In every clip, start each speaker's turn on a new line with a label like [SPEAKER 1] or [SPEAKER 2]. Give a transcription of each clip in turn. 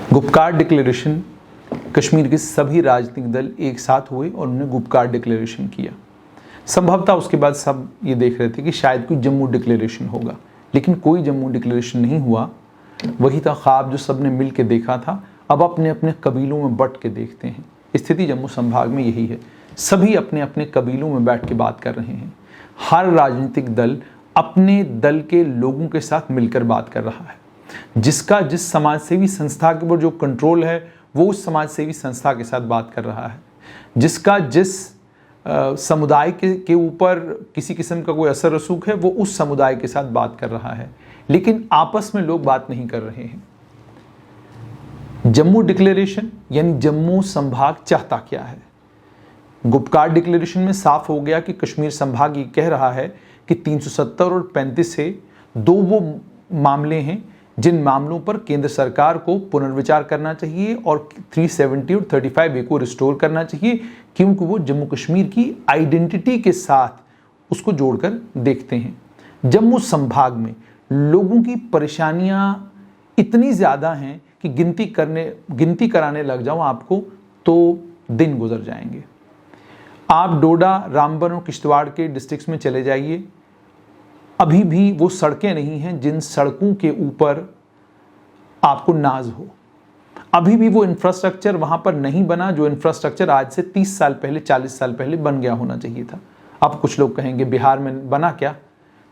[SPEAKER 1] Gupkar declaration, Kashmir के सभी राजनीतिक दल एक साथ हुए और उन्होंने गुपकार डिक्लेरेशन किया। संभवतः उसके बाद सब ये देख रहे थे कि शायद कोई जम्मू डिक्लेरेशन होगा, लेकिन कोई जम्मू डिक्लेरेशन नहीं हुआ। वही था ख्वाब जो सबने मिल के देखा था। अब अपने अपने कबीलों में बट के देखते हैं। स्थिति जम्मू संभाग में यही है, सभी अपने अपने कबीलों में बैठ के बात कर रहे हैं। हर राजनीतिक दल अपने दल के लोगों के साथ मिलकर बात कर रहा है। जिसका जिस समाजसेवी संस्था के ऊपर जो कंट्रोल है वो उस समाजसेवी संस्था के साथ बात कर रहा है। जिसका जिस समुदाय के ऊपर किसी किस्म का कोई असर रसूख है वो उस समुदाय के साथ बात कर रहा है, लेकिन आपस में लोग बात नहीं कर रहे हैं। जम्मू डिक्लेरेशन यानी जम्मू संभाग चाहता क्या है? गुपकार डिक्लेरेशन में साफ हो गया कि कश्मीर संभाग ये कह रहा है कि 370 और 35 से दो वो मामले हैं जिन मामलों पर केंद्र सरकार को पुनर्विचार करना चाहिए और 370 और 35A को रिस्टोर करना चाहिए, क्योंकि वो जम्मू कश्मीर की आइडेंटिटी के साथ उसको जोड़कर देखते हैं। जम्मू संभाग में लोगों की परेशानियां इतनी ज़्यादा हैं कि गिनती कराने लग जाऊं आपको तो दिन गुजर जाएंगे। आप डोडा, रामबन और किश्तवाड़ के डिस्ट्रिक्ट्स में चले जाइए, अभी भी वो सड़कें नहीं हैं जिन सड़कों के ऊपर आपको नाज हो। अभी भी वो इंफ्रास्ट्रक्चर वहाँ पर नहीं बना जो इंफ्रास्ट्रक्चर आज से 30 साल पहले, 40 साल पहले बन गया होना चाहिए था। अब कुछ लोग कहेंगे बिहार में बना क्या,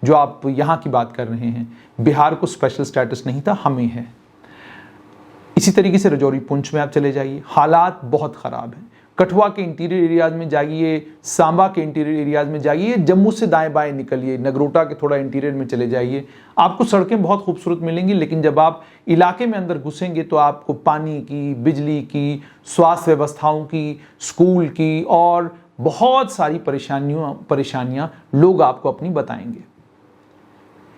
[SPEAKER 1] जो आप यहाँ की बात कर रहे हैं। बिहार को स्पेशल स्टेटस नहीं था, हमें है। इसी तरीके से रजौरी, पुंछ में आप चले जाइए, हालात बहुत ख़राब हैं। कठुआ के इंटीरियर एरियाज में जाइए, सांबा के इंटीरियर एरियाज में जाइए, जम्मू से दाएं बाएं निकलिए, नगरोटा के थोड़ा इंटीरियर में चले जाइए, आपको सड़कें बहुत खूबसूरत मिलेंगी, लेकिन जब आप इलाके में अंदर घुसेंगे तो आपको पानी की, बिजली की, स्वास्थ्य व्यवस्थाओं की, स्कूल की और बहुत सारी परेशानियां लोग आपको अपनी बताएंगे।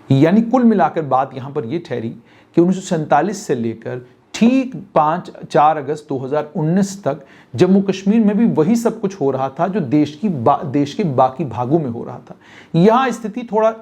[SPEAKER 1] यानी कुल मिलाकर बात यहाँ पर यह ठहरी कि 1947 से लेकर ठीक 4 अगस्त 2019 तक जम्मू कश्मीर में भी वही सब कुछ हो रहा था जो देश के बाकी भागों में हो रहा था। यहाँ स्थिति थोड़ा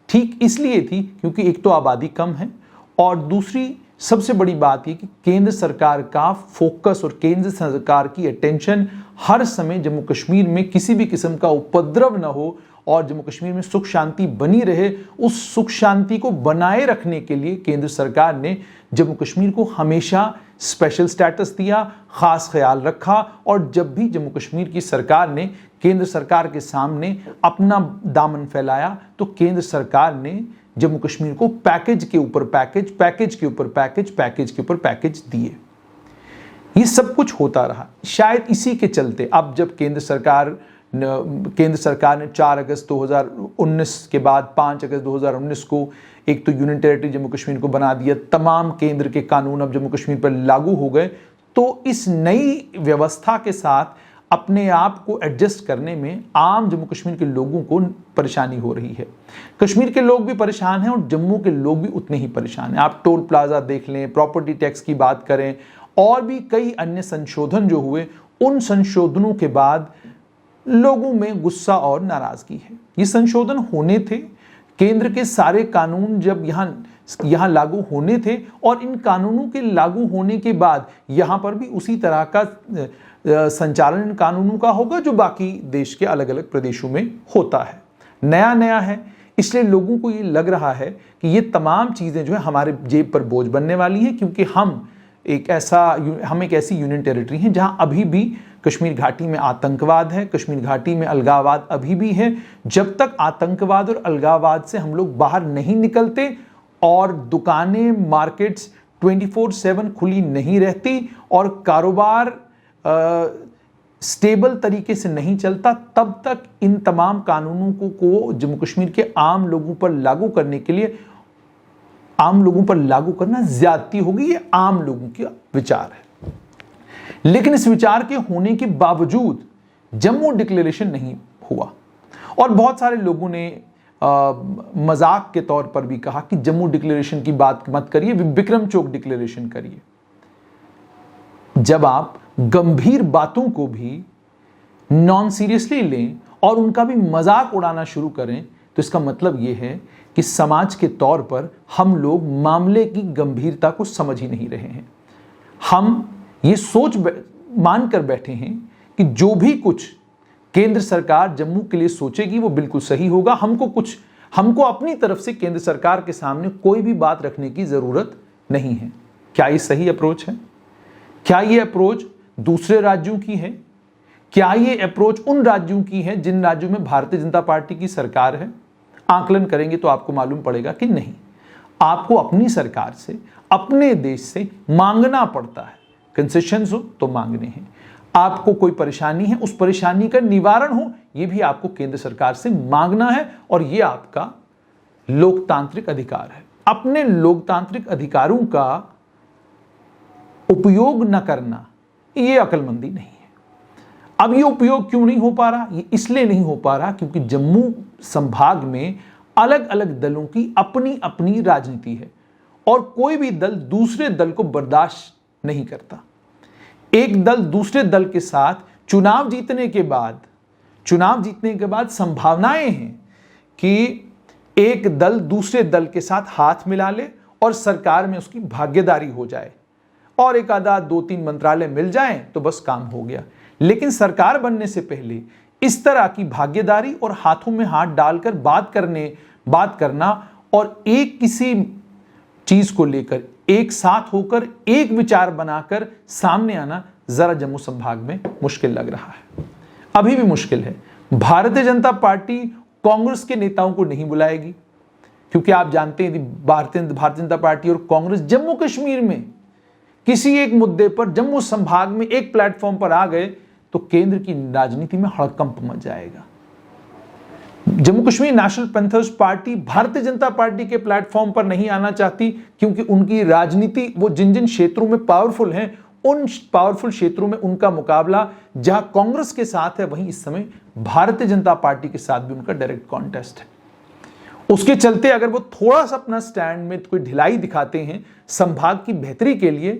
[SPEAKER 1] ठीक इसलिए थी क्योंकि एक तो आबादी कम है और दूसरी सबसे बड़ी बात ये कि केंद्र सरकार का फोकस और केंद्र सरकार की अटेंशन हर समय जम्मू कश्मीर में किसी भी किस्म का उपद्रव न हो और जम्मू कश्मीर में सुख शांति बनी रहे। उस सुख शांति को बनाए रखने के लिए केंद्र सरकार ने जम्मू कश्मीर को हमेशा स्पेशल स्टेटस दिया, खास ख्याल रखा। और जब भी जम्मू कश्मीर की सरकार ने केंद्र सरकार के सामने अपना दामन फैलाया तो केंद्र सरकार ने जम्मू कश्मीर को पैकेज के ऊपर पैकेज, पैकेज के ऊपर पैकेज, पैकेज के ऊपर पैकेज दिए। ये सब कुछ होता रहा। शायद इसी के चलते अब जब केंद्र सरकार ने 4 अगस्त 2019 के बाद 5 अगस्त 2019 को एक तो यूनियन टेरिटरी जम्मू कश्मीर को बना दिया, तमाम केंद्र के कानून अब जम्मू कश्मीर पर लागू हो गए, तो इस नई व्यवस्था के साथ अपने आप को एडजस्ट करने में आम जम्मू कश्मीर के लोगों को परेशानी हो रही है। कश्मीर के लोग भी परेशान हैं और जम्मू के लोग भी उतने ही परेशान हैं। आप टोल प्लाजा देख लें, प्रॉपर्टी टैक्स की बात करें और भी कई अन्य संशोधन जो हुए, उन संशोधनों के बाद लोगों में गुस्सा और नाराजगी है। ये संशोधन होने थे, केंद्र के सारे कानून जब यहाँ लागू होने थे और इन कानूनों के लागू होने के बाद यहाँ पर भी उसी तरह का संचालन इन कानूनों का होगा जो बाकी देश के अलग अलग प्रदेशों में होता है। नया नया है, इसलिए लोगों को ये लग रहा है कि ये तमाम चीज़ें जो है हमारे जेब पर बोझ बनने वाली हैं, क्योंकि हम एक ऐसी यूनियन टेरिटरी हैं जहाँ अभी भी कश्मीर घाटी में आतंकवाद है, कश्मीर घाटी में अलगाववाद अभी भी है। जब तक आतंकवाद और अलगाववाद से हम लोग बाहर नहीं निकलते और दुकानें, मार्केट्स 24/7 खुली नहीं रहती और कारोबार स्टेबल तरीके से नहीं चलता, तब तक इन तमाम कानूनों को जम्मू कश्मीर के आम लोगों पर लागू करने के लिए आम लोगों पर लागू करना ज्यादती होगी। ये आम लोगों का विचार है, लेकिन इस विचार के होने के बावजूद जम्मू डिक्लेरेशन नहीं हुआ और बहुत सारे लोगों ने मजाक के तौर पर भी कहा कि जम्मू डिक्लेरेशन की बात मत करिए, विक्रम चौक डिक्लेरेशन करिए। जब आप गंभीर बातों को भी नॉन सीरियसली लें और उनका भी मजाक उड़ाना शुरू करें तो इसका मतलब यह है कि समाज के तौर पर हम लोग मामले की गंभीरता को समझ ही नहीं रहे हैं। हम ये मानकर बैठे हैं कि जो भी कुछ केंद्र सरकार जम्मू के लिए सोचेगी वो बिल्कुल सही होगा। हमको अपनी तरफ से केंद्र सरकार के सामने कोई भी बात रखने की जरूरत नहीं है। क्या ये सही अप्रोच है? क्या ये अप्रोच दूसरे राज्यों की है? क्या ये अप्रोच उन राज्यों की है जिन राज्यों में भारतीय जनता पार्टी की सरकार है? आकलन करेंगे तो आपको मालूम पड़ेगा कि नहीं। आपको अपनी सरकार से, अपने देश से मांगना पड़ता है। कंसेशंस हो तो मांगने हैं। आपको कोई परेशानी है, उस परेशानी का निवारण हो, यह भी आपको केंद्र सरकार से मांगना है और यह आपका लोकतांत्रिक अधिकार है। अपने लोकतांत्रिक अधिकारों का उपयोग न करना यह अक्लमंदी नहीं है। अब यह उपयोग क्यों नहीं हो पा रहा? ये इसलिए नहीं हो पा रहा क्योंकि जम्मू संभाग में अलग अलग दलों की अपनी अपनी राजनीति है और कोई भी दल दूसरे दल को बर्दाश्त नहीं करता। एक दल दूसरे दल के साथ चुनाव जीतने के बाद संभावनाएं हैं कि एक दल दूसरे दल के साथ हाथ मिला ले और सरकार में उसकी भागीदारी हो जाए और एक आधा 2-3 मंत्रालय मिल जाएं तो बस काम हो गया। लेकिन सरकार बनने से पहले इस तरह की भागीदारी और हाथों में हाथ डालकर बात करना और एक किसी चीज को लेकर एक साथ होकर एक विचार बनाकर सामने आना जरा जम्मू संभाग में मुश्किल लग रहा है। अभी भी मुश्किल है। भारतीय जनता पार्टी कांग्रेस के नेताओं को नहीं बुलाएगी क्योंकि आप जानते हैं भारतीय जनता पार्टी और कांग्रेस जम्मू कश्मीर में किसी एक मुद्दे पर जम्मू संभाग में एक प्लेटफॉर्म पर आ गए तो केंद्र की राजनीति में हड़कंप मच जाएगा। Jammu Kashmir national panthers party Bharatiya Janata party के प्लेटफॉर्म पर नहीं आना चाहती क्योंकि उनकी राजनीति, वो जिन जिन क्षेत्रों में पावरफुल हैं, उन पावरफुल क्षेत्रों में उनका मुकाबला जहां कांग्रेस के साथ है वहीं इस समय भारतीय जनता पार्टी के साथ भी उनका डायरेक्ट कॉन्टेस्ट है। उसके चलते अगर वो थोड़ा सा अपना स्टैंड में कोई ढिलाई दिखाते हैं संभाग की बेहतरी के लिए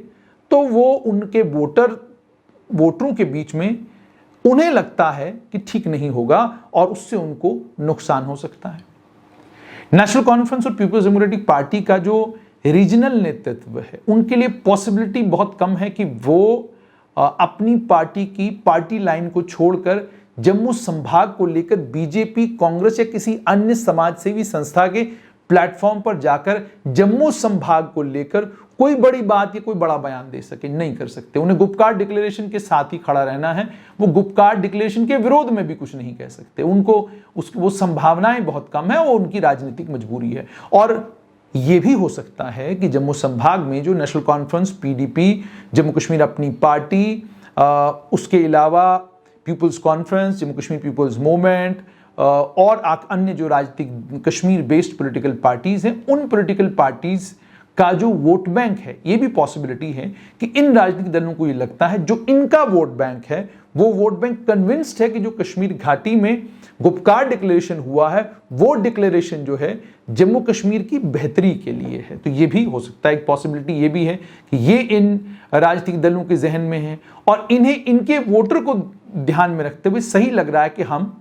[SPEAKER 1] तो वो उनके वोटरों के बीच में उन्हें लगता है कि ठीक नहीं होगा और उससे उनको नुकसान हो सकता है। नेशनल कॉन्फ्रेंस और पीपल्स डेमोक्रेटिक पार्टी का जो रीजनल नेतृत्व है उनके लिए पॉसिबिलिटी बहुत कम है कि वो अपनी पार्टी की पार्टी लाइन को छोड़कर जम्मू संभाग को लेकर बीजेपी, कांग्रेस या किसी अन्य समाजसेवी संस्था के प्लेटफॉर्म पर जाकर जम्मू संभाग को लेकर कोई बड़ी बात या कोई बड़ा बयान दे सके, नहीं कर सकते। उन्हें गुपकार डिक्लेरेशन के साथ ही खड़ा रहना है। वो गुपकार डिक्लेरेशन के विरोध में भी कुछ नहीं कह सकते। उनको वो संभावनाएं बहुत कम है और उनकी राजनीतिक मजबूरी है। और ये भी हो सकता है कि जम्मू संभाग में जो National Conference, PDP, Jammu Kashmir Apni party, उसके अलावा People's Conference, Jammu Kashmir People's Movement और अन्य जो राजनीतिक कश्मीर बेस्ड पॉलिटिकल पार्टीज हैं, उन पॉलिटिकल पार्टीज का जो वोट बैंक है, ये भी पॉसिबिलिटी है कि इन राजनीतिक दलों को ये लगता है जो इनका वोट बैंक है वो वोट बैंक कन्विंस्ड है कि जो कश्मीर घाटी में गुपकार डिक्लेरेशन हुआ है वो डिक्लेरेशन जो है जम्मू कश्मीर की बेहतरी के लिए है। तो ये भी हो सकता है, एक पॉसिबिलिटी ये भी है कि ये इन राजनीतिक दलों के जहन में है और इन्हें इनके वोटर को ध्यान में रखते हुए सही लग रहा है कि हम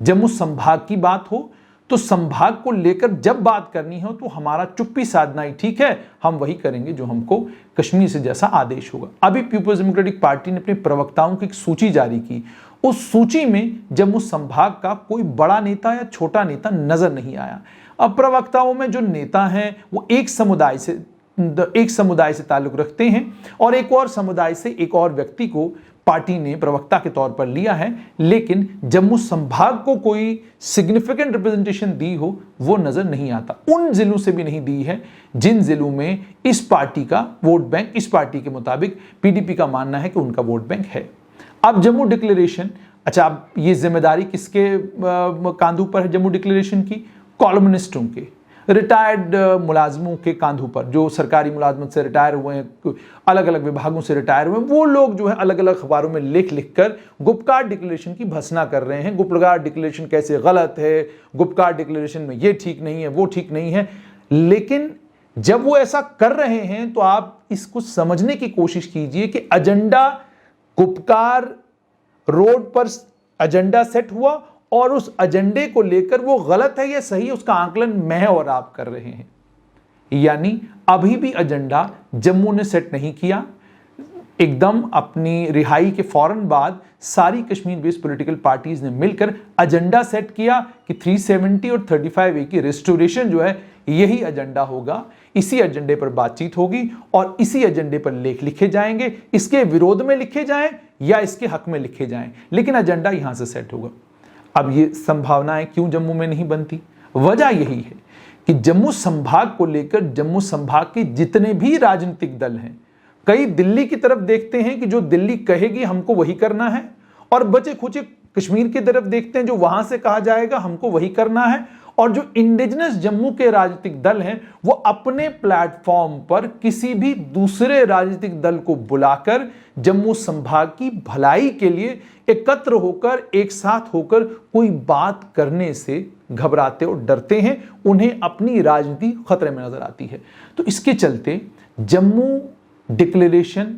[SPEAKER 1] जम्मू संभाग की बात हो तो संभाग को लेकर जब बात करनी हो तो हमारा चुप्पी साधना ही ठीक है, हम वही करेंगे जो हमको कश्मीर से जैसा आदेश होगा। अभी पीपल्स डेमोक्रेटिक पार्टी ने अपने प्रवक्ताओं की एक सूची जारी की। उस सूची में जम्मू संभाग का कोई बड़ा नेता या छोटा नेता नजर नहीं आया। अब प्रवक्ताओं में जो नेता हैं वो एक समुदाय से ताल्लुक रखते हैं और एक और समुदाय से एक और व्यक्ति को पार्टी ने प्रवक्ता के तौर पर लिया है, लेकिन जम्मू संभाग को कोई सिग्निफिकेंट रिप्रेजेंटेशन दी हो वो नजर नहीं आता। उन जिलों से भी नहीं दी है जिन जिलों में इस पार्टी का वोट बैंक, इस पार्टी के मुताबिक पीडीपी का मानना है कि उनका वोट बैंक है। अब जम्मू डिक्लेरेशन, अच्छा अब ये जिम्मेदारी किसके कांधों पर है जम्मू डिक्लेरेशन की? कॉलमनिस्टों के, रिटायर्ड मुलाजमों के कांधों पर, जो सरकारी मुलाजमत से रिटायर हुए हैं, अलग अलग विभागों से रिटायर हुए हैं, वो लोग जो है अलग अलग अखबारों में लिख कर गुपकार डिक्लेरेशन की भर्त्सना कर रहे हैं। गुपकार डिक्लेरेशन कैसे गलत है, गुपकार डिक्लेरेशन में ये ठीक नहीं है, वो ठीक नहीं है। लेकिन जब वो ऐसा कर रहे हैं तो आप इसको समझने की कोशिश कीजिए कि एजेंडा गुपकार रोड पर एजेंडा सेट हुआ और उस एजेंडे को लेकर वो गलत है या सही है उसका आकलन मैं और आप कर रहे हैं। यानी अभी भी एजेंडा जम्मू ने सेट नहीं किया, एकदम अपनी रिहाई के फौरन बाद सारी कश्मीर बेस्ड पॉलिटिकल पार्टीज ने मिलकर एजेंडा सेट किया कि 370 और 35A की रिस्टोरेशन जो है यही एजेंडा होगा। इसी एजेंडे पर बातचीत होगी और इसी एजेंडे पर लेख लिखे जाएंगे, इसके विरोध में लिखे जाएं या इसके हक में लिखे जाएं, लेकिन एजेंडा यहां से सेट होगा। अब ये संभावनाएं क्यों जम्मू में नहीं बनती? वजह यही है कि जम्मू संभाग को लेकर जम्मू संभाग के जितने भी राजनीतिक दल हैं, कई दिल्ली की तरफ देखते हैं कि जो दिल्ली कहेगी हमको वही करना है, और बचे खुचे कश्मीर की तरफ देखते हैं जो वहां से कहा जाएगा हमको वही करना है। और जो इंडिजिनस जम्मू के राजनीतिक दल हैं वो अपने प्लेटफॉर्म पर किसी भी दूसरे राजनीतिक दल को बुलाकर जम्मू संभाग की भलाई के लिए एकत्र होकर, एक साथ होकर कोई बात करने से घबराते और डरते हैं, उन्हें अपनी राजनीति खतरे में नजर आती है। तो इसके चलते जम्मू डिक्लेरेशन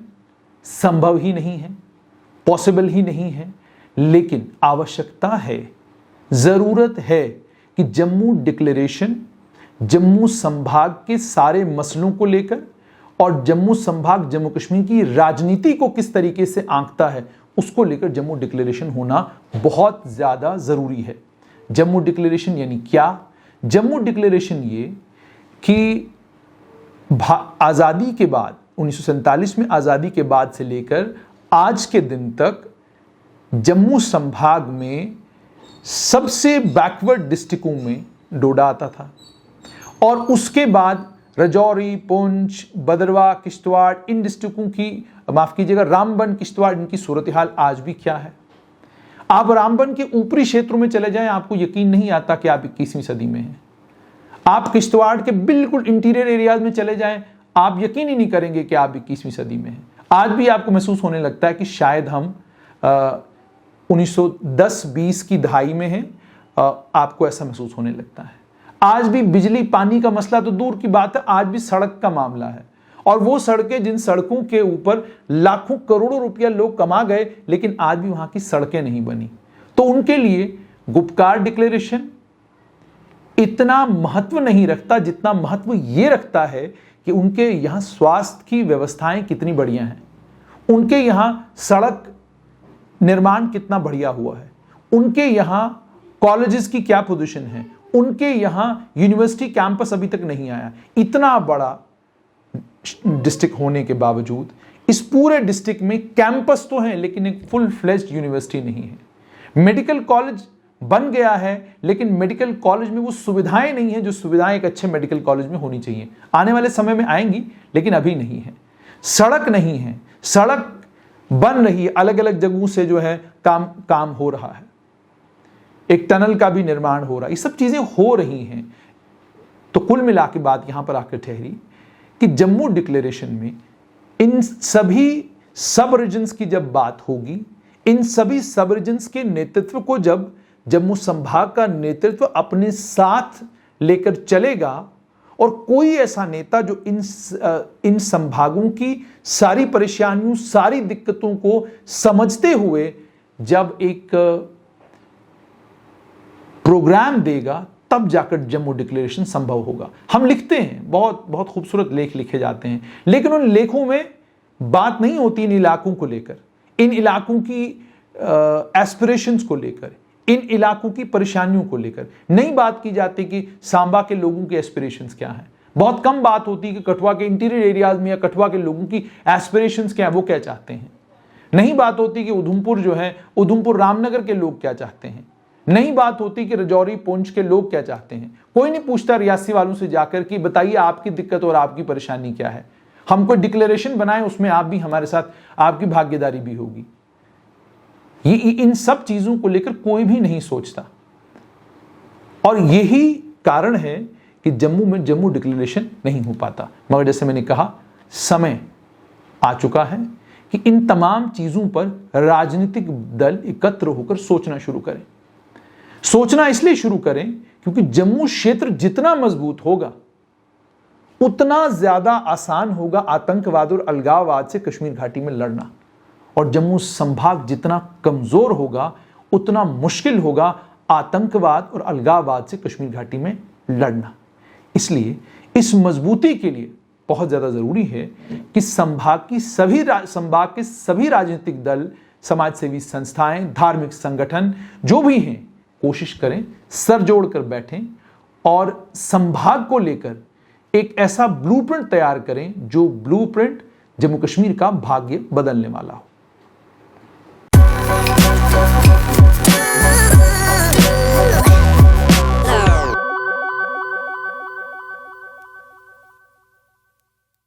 [SPEAKER 1] संभव ही नहीं है, पॉसिबल ही नहीं है, लेकिन आवश्यकता है, जरूरत है कि जम्मू डिक्लेरेशन जम्मू संभाग के सारे मसलों को लेकर और जम्मू संभाग जम्मू कश्मीर की राजनीति को किस तरीके से आंकता है उसको लेकर जम्मू डिक्लेरेशन होना बहुत ज्यादा जरूरी है। जम्मू डिक्लेरेशन यानी क्या? जम्मू डिक्लेरेशन ये कि आजादी के बाद 1947 में आजादी के बाद से लेकर आज के दिन तक जम्मू संभाग में सबसे बैकवर्ड डिस्ट्रिक्टों में डोडा आता था, और उसके बाद राजौरी, पुंछ, भदरवा, किश्तवाड़, इन डिस्ट्रिक्टों की, माफ कीजिएगा, रामबन, किश्तवाड़, इनकी सूरत हाल आज भी क्या है? आप रामबन के ऊपरी क्षेत्रों में चले जाएं, आपको यकीन नहीं आता कि आप 21वीं सदी में हैं। आप किश्तवाड़ के बिल्कुल इंटीरियर एरियाज में चले जाएं, आप यकीन ही नहीं करेंगे कि आप 21वीं सदी में हैं। आज भी आपको महसूस होने लगता है कि शायद हम 1910-20 की दहाई में हैं। आपको ऐसा महसूस होने लगता है। आज भी बिजली पानी का मसला तो दूर की बात है, आज भी सड़क का मामला है, और वो सड़कें जिन सड़कों के ऊपर लाखों करोड़ों रुपया लोग कमा गए, लेकिन आज भी वहां की सड़कें नहीं बनी। तो उनके लिए गुप्कार डिक्लेरेशन इतना महत्व नहीं रखता जितना महत्व ये रखता है कि उनके यहाँ स्वास्थ्य की व्यवस्थाएं कितनी बढ़िया हैं, उनके यहाँ सड़क निर्माण कितना बढ़िया हुआ है, उनके यहाँ कॉलेजेस की क्या पोजीशन है, उनके यहाँ यूनिवर्सिटी कैंपस अभी तक नहीं आया। इतना बड़ा डिस्ट्रिक्ट होने के बावजूद इस पूरे डिस्ट्रिक्ट में कैंपस तो है लेकिन एक फुल फ्लेज्ड यूनिवर्सिटी नहीं है। मेडिकल कॉलेज बन गया है लेकिन मेडिकल कॉलेज में वो सुविधाएं नहीं है जो सुविधाएं एक अच्छे मेडिकल कॉलेज में होनी चाहिए। आने वाले समय में आएंगी लेकिन अभी नहीं है। सड़क नहीं है, सड़क बन रही है, अलग अलग जगहों से जो है काम हो रहा है, एक टनल का भी निर्माण हो रहा है, ये सब चीजें हो रही हैं। तो कुल मिला के बात यहां पर आकर ठहरी कि जम्मू डिक्लेरेशन में इन सभी सब रीजन्स की जब बात होगी, इन सभी सब रीजन्स के नेतृत्व को जब जम्मू संभाग का नेतृत्व अपने साथ लेकर चलेगा और कोई ऐसा नेता जो इन संभागों की सारी परेशानियों, सारी दिक्कतों को समझते हुए जब एक प्रोग्राम देगा, तब जाकर जम्मू डिक्लेरेशन संभव होगा। हम लिखते हैं, बहुत बहुत खूबसूरत लेख लिखे जाते हैं, लेकिन उन लेखों में बात नहीं होती इन इलाकों को लेकर, इन इलाकों की एस्पिरेशंस को लेकर, इन इलाकों की परेशानियों को लेकर नहीं बात की जाती कि सांबा के लोगों की एस्पिरेशंस क्या हैं। बहुत कम बात होती है कि कठुआ के इंटीरियर एरियाज में या कठुआ के लोगों की एस्पिरेशंस क्या है, वो क्या चाहते हैं। नहीं बात होती कि उधमपुर जो है, उधमपुर रामनगर के लोग क्या चाहते हैं। नहीं बात होती कि राजौरी पुंछ के लोग क्या चाहते हैं। कोई नहीं पूछता रियासी वालों से जाकर कि बताइए आपकी दिक्कत और आपकी परेशानी क्या है। हम कोई डिक्लेरेशन बनाएं, उसमें आप भी हमारे साथ, आपकी भागीदारी भी होगी। ये इन सब चीजों को लेकर कोई भी नहीं सोचता, और यही कारण है कि जम्मू में जम्मू डिक्लेरेशन नहीं हो पाता। मगर जैसे मैंने कहा, समय आ चुका है कि इन तमाम चीजों पर राजनीतिक दल एकत्र होकर सोचना शुरू करें। सोचना इसलिए शुरू करें क्योंकि जम्मू क्षेत्र जितना मजबूत होगा उतना ज्यादा आसान होगा आतंकवाद और अलगाववाद से कश्मीर घाटी में लड़ना, और जम्मू संभाग जितना कमजोर होगा उतना मुश्किल होगा आतंकवाद और अलगाववाद से कश्मीर घाटी में लड़ना। इसलिए इस मजबूती के लिए बहुत ज़्यादा ज़रूरी है कि संभाग के सभी राजनीतिक दल, समाजसेवी संस्थाएं, धार्मिक संगठन जो भी हैं, कोशिश करें, सर जोड़कर बैठें और संभाग को लेकर एक ऐसा ब्लूप्रिंट तैयार करें जो ब्लूप्रिंट जम्मू कश्मीर का भाग्य बदलने वाला हो।